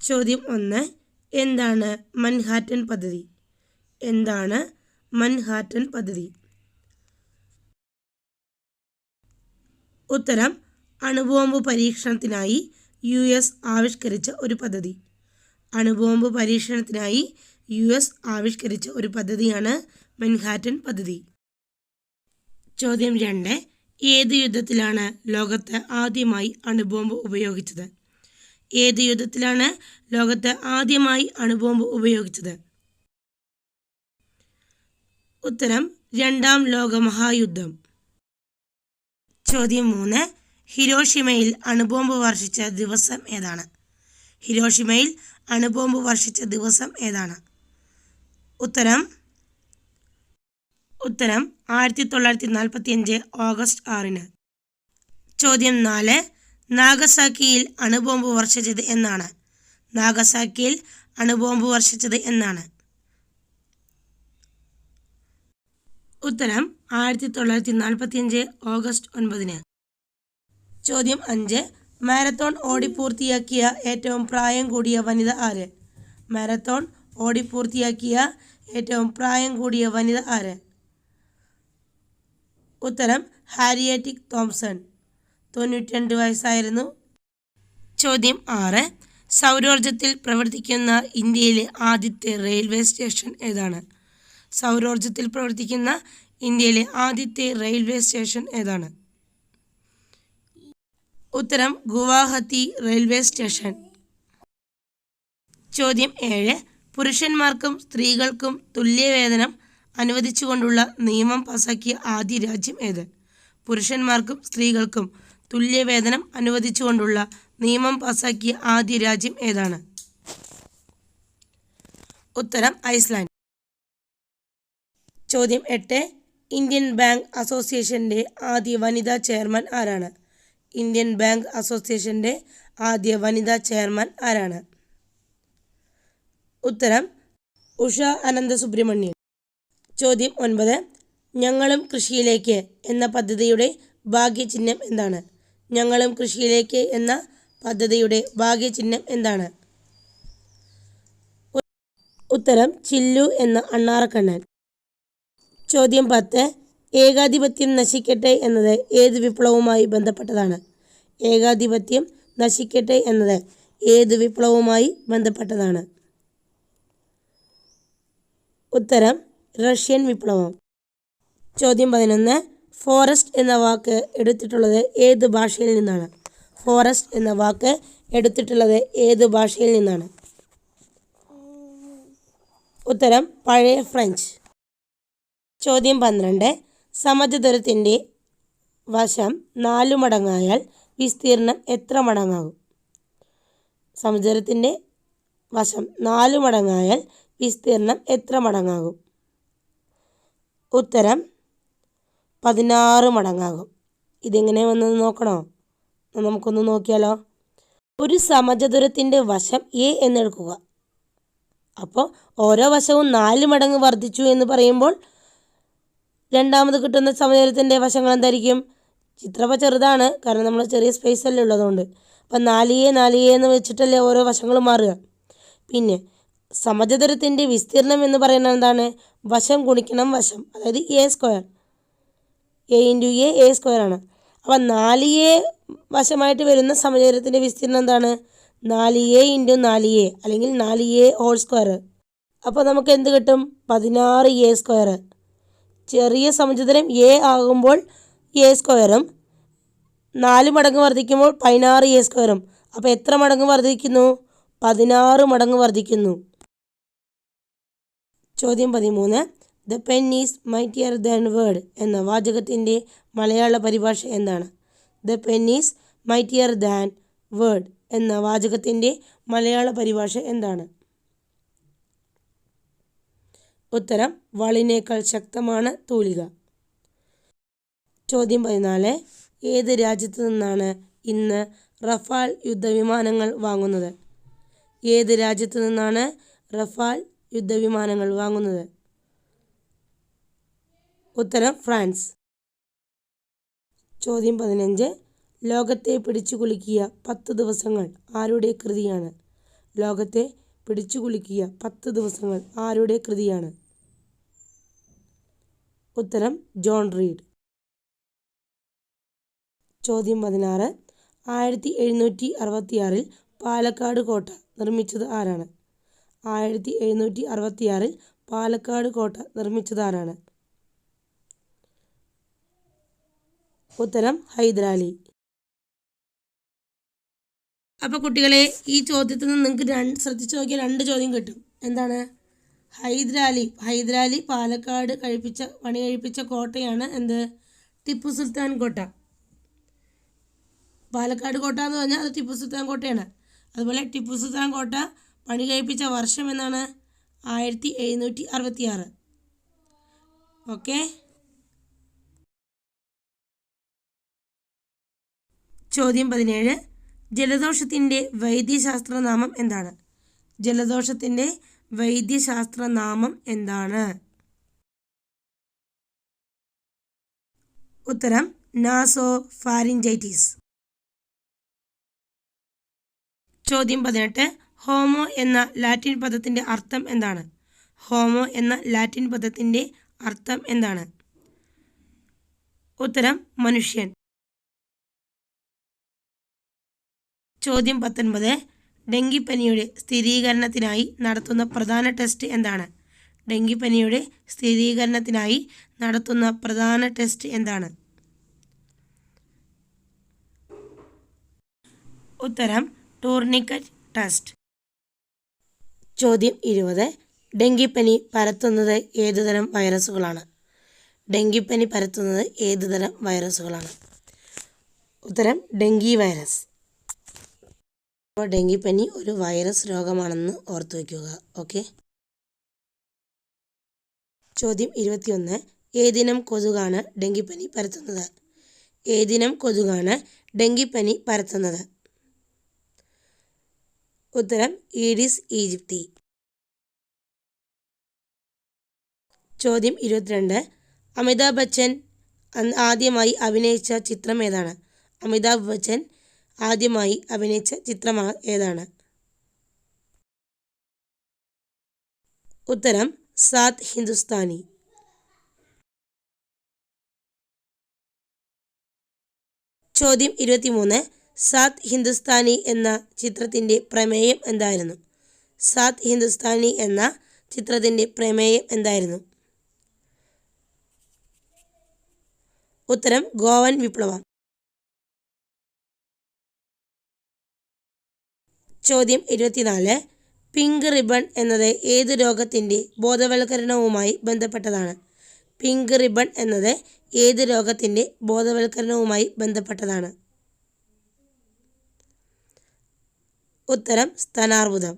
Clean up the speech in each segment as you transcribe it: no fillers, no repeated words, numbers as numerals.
ചോദ്യം 1. എന്താണ് മൻഹാറ്റൻ പദ്ധതി? എന്താണ് മൻഹാറ്റൻ പദ്ധതി? ഉത്തരം അണുബോംബ് പരീക്ഷണത്തിനായി US ആവിഷ്കരിച്ച ഒരു പദ്ധതി. അണുബോംബ് പരീക്ഷണത്തിനായി US ആവിഷ്കരിച്ച ഒരു പദ്ധതിയാണ് മൻഹാറ്റൻ പദ്ധതി. ചോദ്യം 2. ഏത് യുദ്ധത്തിലാണ് ലോകത്ത് ആദ്യമായി അണുബോംബ് ഉപയോഗിച്ചത്? ഏത് യുദ്ധത്തിലാണ് ലോകത്ത് ആദ്യമായി അണുബോംബ് ഉപയോഗിച്ചത്? ഉത്തരം രണ്ടാം ലോകമഹായുദ്ധം. ചോദ്യം 3. ഹിരോഷിമയിൽ അണുബോംബ് വർഷിച്ച ദിവസം ഏതാണ്? ഹിരോഷിമയിൽ അണുബോംബ് വർഷിച്ച ദിവസം ഏതാണ്? ഉത്തരം 1945 ഓഗസ്റ്റ് 6. ചോദ്യം 4. നാഗസാക്കിയിൽ അണുബോംബ് വർഷിച്ചത് എന്നാണ്? നാഗസാക്കിയിൽ അണുബോംബ് വർഷിച്ചത് എന്നാണ്? ഉത്തരം 1945 ഓഗസ്റ്റ് 9. ചോദ്യം 5. മാരത്തോൺ ഓടി പൂർത്തിയാക്കിയ ഏറ്റവും പ്രായം കൂടിയ വനിത ആര്? മാരത്തോൺ ഓടി പൂർത്തിയാക്കിയ ഏറ്റവും പ്രായം കൂടിയ വനിത ആര്? ഉത്തരം ഹാരിയറ്റ് തോംസൺ. 92 വയസ്സായിരുന്നു. ചോദ്യം 6. സൗരോർജത്തിൽ പ്രവർത്തിക്കുന്ന ഇന്ത്യയിലെ ആദ്യത്തെ റെയിൽവേ സ്റ്റേഷൻ ഏതാണ്? സൗരോർജത്തിൽ പ്രവർത്തിക്കുന്ന ഇന്ത്യയിലെ ആദ്യത്തെ റെയിൽവേ സ്റ്റേഷൻ ഏതാണ്? ഉത്തരം ഗുവാഹത്തി റെയിൽവേ സ്റ്റേഷൻ. ചോദ്യം 7. പുരുഷന്മാർക്കും സ്ത്രീകൾക്കും തുല്യവേതനം അനുവദിച്ചുകൊണ്ടുള്ള നിയമം പാസാക്കിയ ആദ്യ രാജ്യം ഏത്? പുരുഷന്മാർക്കും സ്ത്രീകൾക്കും തുല്യവേതനം അനുവദിച്ചുകൊണ്ടുള്ള നിയമം പാസാക്കിയ ആദ്യ രാജ്യം ഏതാണ്? ഉത്തരം ഐസ്ലാൻഡ്. ചോദ്യം 8. ഇന്ത്യൻ ബാങ്ക് അസോസിയേഷൻ്റെ ആദ്യ വനിതാ ചെയർമാൻ ആരാണ്? ഇന്ത്യൻ ബാങ്ക് അസോസിയേഷൻ്റെ ആദ്യ വനിതാ ചെയർമാൻ ആരാണ്? ഉത്തരം ഉഷ അനന്തസുബ്രഹ്മണ്യൻ. ചോദ്യം 9. ഞങ്ങളും കൃഷിയിലേക്ക് എന്ന പദ്ധതിയുടെ ഭാഗ്യചിഹ്നം എന്താണ്? ഞങ്ങളും കൃഷിയിലേക്ക് എന്ന പദ്ധതിയുടെ ഭാഗ്യചിഹ്നം എന്താണ്? ഉത്തരം ചില്ലു എന്ന അണ്ണാറക്കണ്ണൻ. ചോദ്യം 10. ഏകാധിപത്യം നശിക്കട്ടെ എന്നത് ഏത് വിപ്ലവവുമായി ബന്ധപ്പെട്ടതാണ്? ഏകാധിപത്യം നശിക്കട്ടെ എന്നത് ഏത് വിപ്ലവവുമായി ബന്ധപ്പെട്ടതാണ്? ഉത്തരം റഷ്യൻ വിപ്ലവം. ചോദ്യം 11. ഫോറസ്റ്റ് എന്ന വാക്ക് എടുത്തിട്ടുള്ളത് ഏത് ഭാഷയിൽ നിന്നാണ്? ഫോറസ്റ്റ് എന്ന വാക്ക് എടുത്തിട്ടുള്ളത് ഏത് ഭാഷയിൽ നിന്നാണ്? ഉത്തരം പഴയ ഫ്രഞ്ച്. ചോദ്യം 12. സമചതുരത്തിൻ്റെ വശം 4 മടങ്ങായാൽ വിസ്തീർണം എത്ര മടങ്ങാകും? സമചതുരത്തിൻ്റെ വശം 4 മടങ്ങായാൽ വിസ്തീർണം എത്ര മടങ്ങാകും? ഉത്തരം 16 മടങ്ങാകും. ഇതെങ്ങനെ വന്നത് നോക്കണോ? നമുക്കൊന്ന് നോക്കിയാലോ. ഒരു സമചതുരത്തിൻ്റെ വശം എ എന്നെടുക്കുക. അപ്പോൾ ഓരോ വശവും 4 മടങ്ങ് വർദ്ധിച്ചു എന്ന് പറയുമ്പോൾ രണ്ടാമത് കിട്ടുന്ന സമചതുരത്തിൻ്റെ വശങ്ങൾ എന്തായിരിക്കും? ചിത്രപ്പോൾ ചെറുതാണ്, കാരണം നമ്മൾ ചെറിയ സ്പേസ് അല്ലേ ഉള്ളതുകൊണ്ട്. അപ്പം 4a എന്ന് വെച്ചിട്ടല്ലേ ഓരോ വശങ്ങളും മാറുക. പിന്നെ സമചതുരത്തിൻ്റെ വിസ്തീർണം എന്ന് പറയുന്നത് എന്താണ്? വശം ഗുണിക്കണം വശം, അതായത് a². a ആണ്. അപ്പം 4a വശമായിട്ട് വരുന്ന സമചതുരത്തിൻ്റെ വിസ്തീർണം എന്താണ്? 4a × 4a അല്ലെങ്കിൽ 4a². അപ്പോൾ നമുക്ക് എന്ത് കിട്ടും? 16a². ചെറിയ സമചതുരം a ആകുമ്പോൾ a²ഉം 4 മടങ്ങ് വർദ്ധിക്കുമ്പോൾ 16a²ഉം. അപ്പോൾ എത്ര മടങ്ങ് വർദ്ധിക്കുന്നു? 16 മടങ്ങ് വർദ്ധിക്കുന്നു. ചോദ്യം 13. The pen is mightier than word എന്ന വാചകത്തിൻ്റെ മലയാള പരിഭാഷ എന്താണ്? The pen is mightier than word എന്ന വാചകത്തിൻ്റെ മലയാള പരിഭാഷ എന്താണ്? ഉത്തരം വാളിനേക്കാൾ ശക്തമാണ് തൂലിക. ചോദ്യം 14. ഏത് രാജ്യത്തു നിന്നാണ് ഇന്ന് റഫാൽ യുദ്ധവിമാനങ്ങൾ വാങ്ങുന്നത്? ഏത് രാജ്യത്തു നിന്നാണ് റഫാൽ യുദ്ധവിമാനങ്ങൾ വാങ്ങുന്നത്? ഉത്തരം ഫ്രാൻസ്. ചോദ്യം 15. ലോകത്തെ പിടിച്ചു കുലുക്കിയ 10 ദിവസങ്ങൾ ആരുടെ കൃതിയാണ്? ലോകത്തെ പിടിച്ചു കുലുക്കിയ 10 ദിവസങ്ങൾ ആരുടെ കൃതിയാണ്? ഉത്തരം ജോൺ റീഡ്. ചോദ്യം 16. 1766 പാലക്കാട് കോട്ട നിർമ്മിച്ചത് ആരാണ്? 1766 പാലക്കാട് കോട്ട നിർമ്മിച്ചത് ആരാണ്? ഉത്തരം ഹൈദരാലി. അപ്പോൾ കുട്ടികളെ, ഈ ചോദ്യത്തിൽ നിന്ന് നിങ്ങൾക്ക് ശ്രദ്ധിച്ചു നോക്കിയാൽ 2 ചോദ്യം കിട്ടും. എന്താണ്? ഹൈദരാലി പാലക്കാട് പണി കഴിപ്പിച്ച കോട്ടയാണ് എന്ത്? ടിപ്പു സുൽത്താൻ കോട്ട. പാലക്കാട് കോട്ട എന്ന് പറഞ്ഞാൽ അത് ടിപ്പു സുൽത്താൻ കോട്ടയാണ്. അതുപോലെ ടിപ്പു സുൽത്താൻ കോട്ട പണി കഴിപ്പിച്ച വർഷം എന്നാണ്? 1766. ഓക്കെ. ചോദ്യം 17. ജലദോഷത്തിൻ്റെ വൈദ്യശാസ്ത്രനാമം എന്താണ്? ജലദോഷത്തിൻ്റെ വൈദ്യശാസ്ത്രനാമം എന്താണ്? ഉത്തരം നാസോഫാരിഞ്ചൈറ്റിസ്. ചോദ്യം 18. ഹോമോ എന്ന ലാറ്റിൻ പദത്തിൻ്റെ അർത്ഥം എന്താണ്? ഹോമോ എന്ന ലാറ്റിൻ പദത്തിൻ്റെ അർത്ഥം എന്താണ്? ഉത്തരം മനുഷ്യൻ. ചോദ്യം 19. ഡെങ്കിപ്പനിയുടെ സ്ഥിരീകരണത്തിനായി നടത്തുന്ന പ്രധാന ടെസ്റ്റ് എന്താണ്? ഡെങ്കിപ്പനിയുടെ സ്ഥിരീകരണത്തിനായി നടത്തുന്ന പ്രധാന ടെസ്റ്റ് എന്താണ്? ഉത്തരം ടൂർണിക്കറ്റ് ടെസ്റ്റ്. ചോദ്യം 20. ഡെങ്കിപ്പനി പരത്തുന്നത് ഏതുതരം വൈറസുകളാണ്? ഡെങ്കിപ്പനി പരത്തുന്നത് ഏതുതരം വൈറസുകളാണ്? ഉത്തരം ഡെങ്കി വൈറസ്. അപ്പോൾ ഡെങ്കിപ്പനി ഒരു വൈറസ് രോഗമാണെന്ന് ഓർത്തു വയ്ക്കുക. ഓക്കെ. ചോദ്യം 21. ഏതിനം കൊതുകാണ് ഡെങ്കിപ്പനി പരത്തുന്നത്? ഏതിനം കൊതുകാണ് ഡെങ്കിപ്പനി പരത്തുന്നത്? ഉത്തരം ഈഡിസ് ഈജിപ്തി. ചോദ്യം 22. അമിതാഭ് ബച്ചൻ ആദ്യമായി അഭിനയിച്ച ചിത്രം ഏതാണ്? അമിതാഭ് ബച്ചൻ ആദ്യമായി അഭിനയിച്ച ചിത്രം ഏതാണ്? ഉത്തരം സാത് ഹിന്ദുസ്ഥാനി. ചോദ്യം 23. സാത് ഹിന്ദുസ്ഥാനി എന്ന ചിത്രത്തിൻ്റെ പ്രമേയം എന്തായിരുന്നു? സാത് ഹിന്ദുസ്ഥാനി എന്ന ചിത്രത്തിൻ്റെ പ്രമേയം എന്തായിരുന്നു? ഉത്തരം ഗോവൻ വിപ്ലവം. ചോദ്യം 24. പിങ്ക് റിബൺ എന്നത് ഏത് രോഗത്തിൻ്റെ ബോധവൽക്കരണവുമായി ബന്ധപ്പെട്ടതാണ്? പിങ്ക് റിബൺ എന്നത് ഏത് രോഗത്തിൻ്റെ ബോധവൽക്കരണവുമായി ബന്ധപ്പെട്ടതാണ്? ഉത്തരം സ്തനാർബുദം.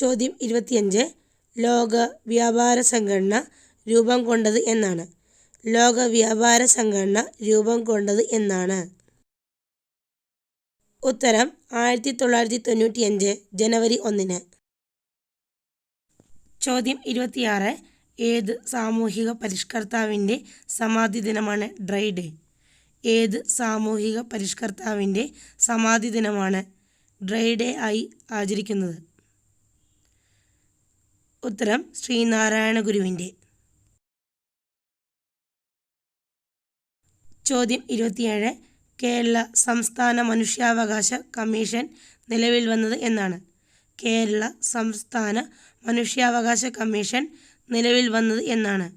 ചോദ്യം 25. ലോക വ്യാപാര സംഘടന രൂപം കൊണ്ടത് എന്നാണ്? ലോക വ്യാപാര സംഘടന രൂപം കൊണ്ടത് എന്നാണ്? ഉത്തരം 1995 ജനുവരി 1. ചോദ്യം 26. ഏത് സാമൂഹിക പരിഷ്കർത്താവിൻ്റെ സമാധി ദിനമാണ് ഡ്രൈ ഡേ? ഏത് സാമൂഹിക പരിഷ്കർത്താവിൻ്റെ സമാധി ദിനമാണ് ഡ്രൈ ഡേ ആയി ആചരിക്കുന്നത്? ഉത്തരം ശ്രീനാരായണ ഗുരുവിൻ്റെ. ചോദ്യം 27. കേരള സംസ്ഥാന മനുഷ്യാവകാശ കമ്മീഷൻ നിലവിൽ വന്നത് എന്നാണ്? കേരള സംസ്ഥാന മനുഷ്യാവകാശ കമ്മീഷൻ നിലവിൽ വന്നത് എന്നാണ്?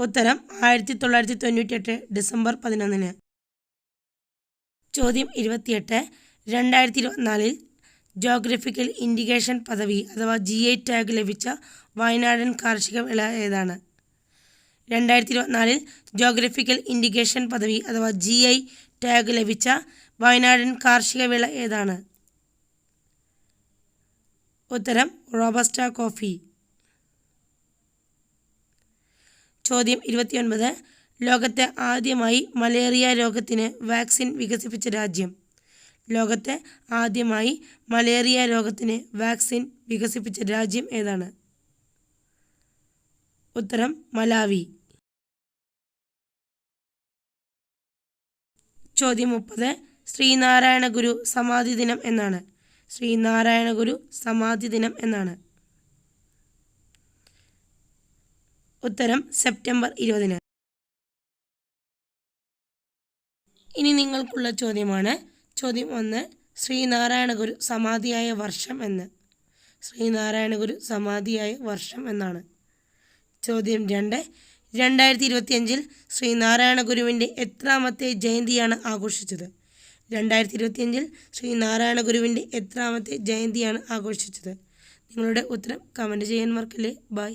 ഉത്തരം 1998 ഡിസംബർ 11. ചോദ്യം 28. 2024 ജോഗ്രഫിക്കൽ ഇൻഡിക്കേഷൻ പദവി അഥവാ GI ടാഗ് ലഭിച്ച വയനാടൻ കാർഷിക വിള ഏതാണ്? 2024 ജോഗ്രഫിക്കൽ ഇൻഡിക്കേഷൻ പദവി അഥവാ GI ടാഗ് ലഭിച്ച വയനാടൻ കാർഷിക വിള ഏതാണ്? ഉത്തരം റോബസ്റ്റ കോഫി. ചോദ്യം 29. ലോകത്തെ ആദ്യമായി മലേറിയ രോഗത്തിന് വാക്സിൻ വികസിപ്പിച്ച രാജ്യം? ലോകത്തെ ആദ്യമായി മലേറിയ രോഗത്തിന് വാക്സിൻ വികസിപ്പിച്ച രാജ്യം ഏതാണ്? ഉത്തരം മലാവി. ചോദ്യം 30. ശ്രീനാരായണ ഗുരു സമാധി ദിനം എന്നാണ്. ശ്രീനാരായണ ഗുരു സമാധി ദിനം എന്നാണ്. ഉത്തരം സെപ്റ്റംബർ 20. ഇനി നിങ്ങൾക്കുള്ള ചോദ്യമാണ് ചോദ്യം 1. ശ്രീനാരായണ ഗുരു സമാധിയായ വർഷം എന്ന്. ശ്രീനാരായണ ഗുരു സമാധിയായ വർഷം എന്നാണ്. ചോദ്യം 2. 2025 ശ്രീനാരായണ ഗുരുവിൻ്റെ എത്രാമത്തെ ജയന്തിയാണ് ആഘോഷിച്ചത്? 2025 ശ്രീനാരായണ ഗുരുവിൻ്റെ എത്രാമത്തെ ജയന്തിയാണ് ആഘോഷിച്ചത്? നിങ്ങളുടെ ഉത്തരം കമൻറ്റ് ചെയ്യാൻ മറക്കല്ലേ. ബൈ.